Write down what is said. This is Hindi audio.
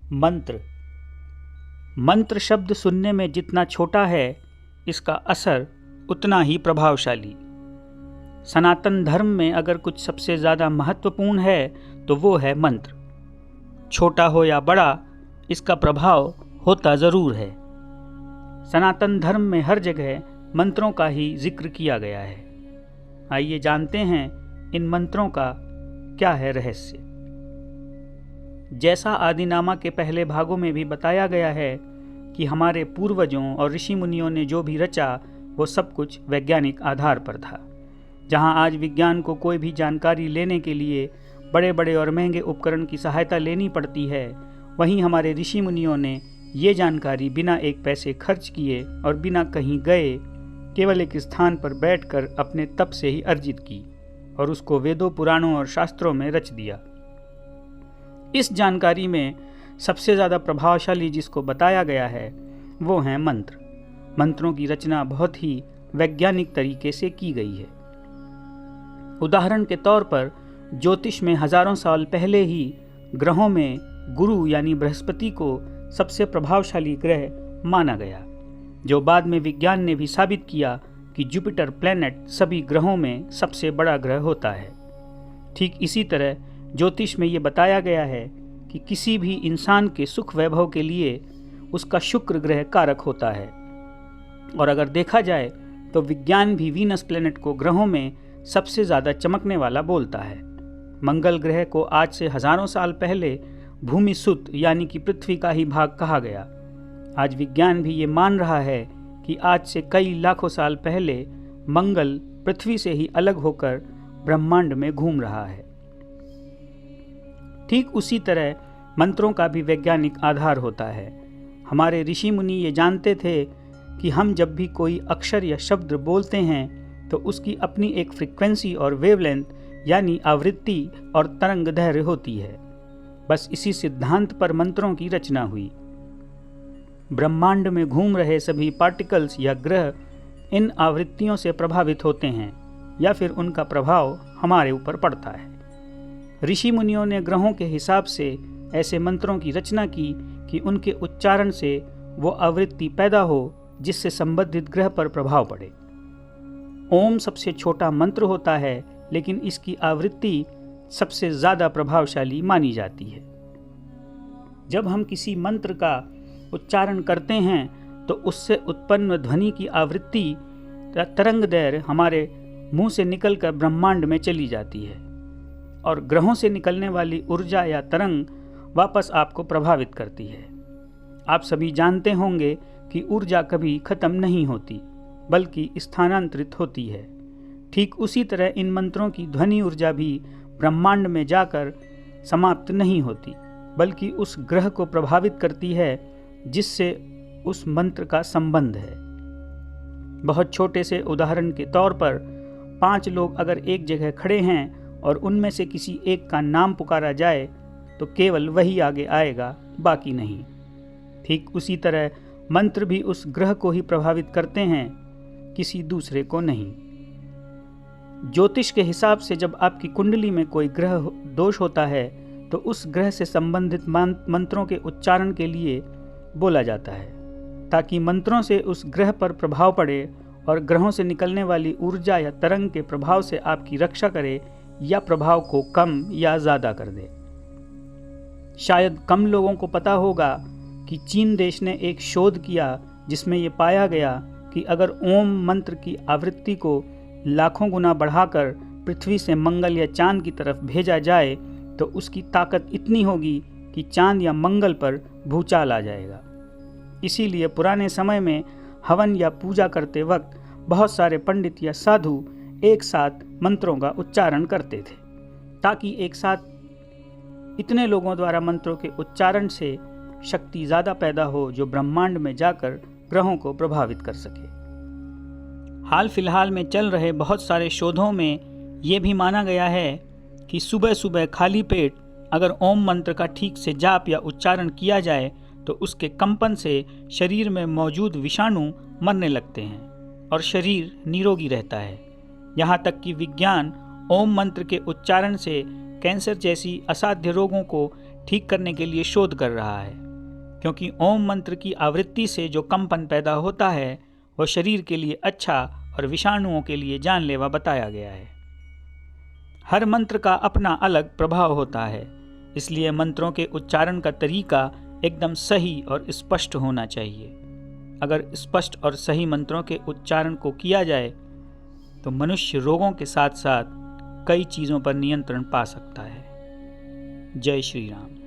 मंत्र। मंत्र शब्द सुनने में जितना छोटा है, इसका असर उतना ही प्रभावशाली। सनातन धर्म में अगर कुछ सबसे ज़्यादा महत्वपूर्ण है तो वो है मंत्र। छोटा हो या बड़ा, इसका प्रभाव होता ज़रूर है। सनातन धर्म में हर जगह मंत्रों का ही जिक्र किया गया है। आइए जानते हैं इन मंत्रों का क्या है रहस्य। जैसा आदिनामा के पहले भागों में भी बताया गया है कि हमारे पूर्वजों और ऋषि मुनियों ने जो भी रचा वो सब कुछ वैज्ञानिक आधार पर था। जहां आज विज्ञान को कोई भी जानकारी लेने के लिए बड़े बड़े और महंगे उपकरण की सहायता लेनी पड़ती है, वहीं हमारे ऋषि मुनियों ने ये जानकारी बिना एक पैसे खर्च किए और बिना कहीं गए केवल एक स्थान पर बैठकर अपने तप से ही अर्जित की और उसको वेदों, पुराणों और शास्त्रों में रच दिया। इस जानकारी में सबसे ज़्यादा प्रभावशाली जिसको बताया गया है वो हैं मंत्र। मंत्रों की रचना बहुत ही वैज्ञानिक तरीके से की गई है। उदाहरण के तौर पर ज्योतिष में हजारों साल पहले ही ग्रहों में गुरु यानी बृहस्पति को सबसे प्रभावशाली ग्रह माना गया, जो बाद में विज्ञान ने भी साबित किया कि जुपिटर प्लैनेट सभी ग्रहों में सबसे बड़ा ग्रह होता है। ठीक इसी तरह ज्योतिष में ये बताया गया है कि किसी भी इंसान के सुख वैभव के लिए उसका शुक्र ग्रह कारक होता है। और अगर देखा जाए तो विज्ञान भी वीनस प्लैनेट को ग्रहों में सबसे ज़्यादा चमकने वाला बोलता है। मंगल ग्रह को आज से हजारों साल पहले भूमि सुत यानी कि पृथ्वी का ही भाग कहा गया। आज विज्ञान भी ये मान रहा है कि आज से कई लाखों साल पहले मंगल पृथ्वी से ही अलग होकर ब्रह्मांड में घूम रहा है। ठीक उसी तरह मंत्रों का भी वैज्ञानिक आधार होता है। हमारे ऋषि मुनि ये जानते थे कि हम जब भी कोई अक्षर या शब्द बोलते हैं तो उसकी अपनी एक फ्रीक्वेंसी और वेवलेंथ यानी आवृत्ति और तरंग दैर्घ्य होती है। बस इसी सिद्धांत पर मंत्रों की रचना हुई। ब्रह्मांड में घूम रहे सभी पार्टिकल्स या ग्रह इन आवृत्तियों से प्रभावित होते हैं या फिर उनका प्रभाव हमारे ऊपर पड़ता है। ऋषि मुनियों ने ग्रहों के हिसाब से ऐसे मंत्रों की रचना की कि उनके उच्चारण से वो आवृत्ति पैदा हो जिससे संबंधित ग्रह पर प्रभाव पड़े। ओम सबसे छोटा मंत्र होता है, लेकिन इसकी आवृत्ति सबसे ज़्यादा प्रभावशाली मानी जाती है। जब हम किसी मंत्र का उच्चारण करते हैं तो उससे उत्पन्न ध्वनि की आवृत्ति तरंग दैर्घ्य हमारे मुंह से निकलकर ब्रह्मांड में चली जाती है और ग्रहों से निकलने वाली ऊर्जा या तरंग वापस आपको प्रभावित करती है। आप सभी जानते होंगे कि ऊर्जा कभी खत्म नहीं होती बल्कि स्थानांतरित होती है। ठीक उसी तरह इन मंत्रों की ध्वनि ऊर्जा भी ब्रह्मांड में जाकर समाप्त नहीं होती बल्कि उस ग्रह को प्रभावित करती है जिससे उस मंत्र का संबंध है। बहुत छोटे से उदाहरण के तौर पर 5 लोग अगर एक जगह खड़े हैं और उनमें से किसी एक का नाम पुकारा जाए तो केवल वही आगे आएगा, बाकी नहीं। ठीक उसी तरह मंत्र भी उस ग्रह को ही प्रभावित करते हैं, किसी दूसरे को नहीं। ज्योतिष के हिसाब से जब आपकी कुंडली में कोई ग्रह दोष होता है तो उस ग्रह से संबंधित मंत्रों के उच्चारण के लिए बोला जाता है ताकि मंत्रों से उस ग्रह पर प्रभाव पड़े और ग्रहों से निकलने वाली ऊर्जा या तरंग के प्रभाव से आपकी रक्षा करे या प्रभाव को कम या ज़्यादा कर दे। शायद कम लोगों को पता होगा कि चीन देश ने एक शोध किया जिसमें यह पाया गया कि अगर ओम मंत्र की आवृत्ति को लाखों गुना बढ़ाकर पृथ्वी से मंगल या चांद की तरफ भेजा जाए तो उसकी ताकत इतनी होगी कि चांद या मंगल पर भूचाल आ जाएगा। इसीलिए पुराने समय में हवन या पूजा करते वक्त बहुत सारे पंडित या साधु एक साथ मंत्रों का उच्चारण करते थे ताकि एक साथ इतने लोगों द्वारा मंत्रों के उच्चारण से शक्ति ज़्यादा पैदा हो जो ब्रह्मांड में जाकर ग्रहों को प्रभावित कर सके। हाल फिलहाल में चल रहे बहुत सारे शोधों में ये भी माना गया है कि सुबह सुबह खाली पेट अगर ओम मंत्र का ठीक से जाप या उच्चारण किया जाए तो उसके कंपन से शरीर में मौजूद विषाणु मरने लगते हैं और शरीर निरोगी रहता है। यहाँ तक कि विज्ञान ओम मंत्र के उच्चारण से कैंसर जैसी असाध्य रोगों को ठीक करने के लिए शोध कर रहा है, क्योंकि ओम मंत्र की आवृत्ति से जो कंपन पैदा होता है वह शरीर के लिए अच्छा और विषाणुओं के लिए जानलेवा बताया गया है। हर मंत्र का अपना अलग प्रभाव होता है, इसलिए मंत्रों के उच्चारण का तरीका एकदम सही और स्पष्ट होना चाहिए। अगर स्पष्ट और सही मंत्रों के उच्चारण को किया जाए तो मनुष्य रोगों के साथ साथ कई चीज़ों पर नियंत्रण पा सकता है। जय श्री राम।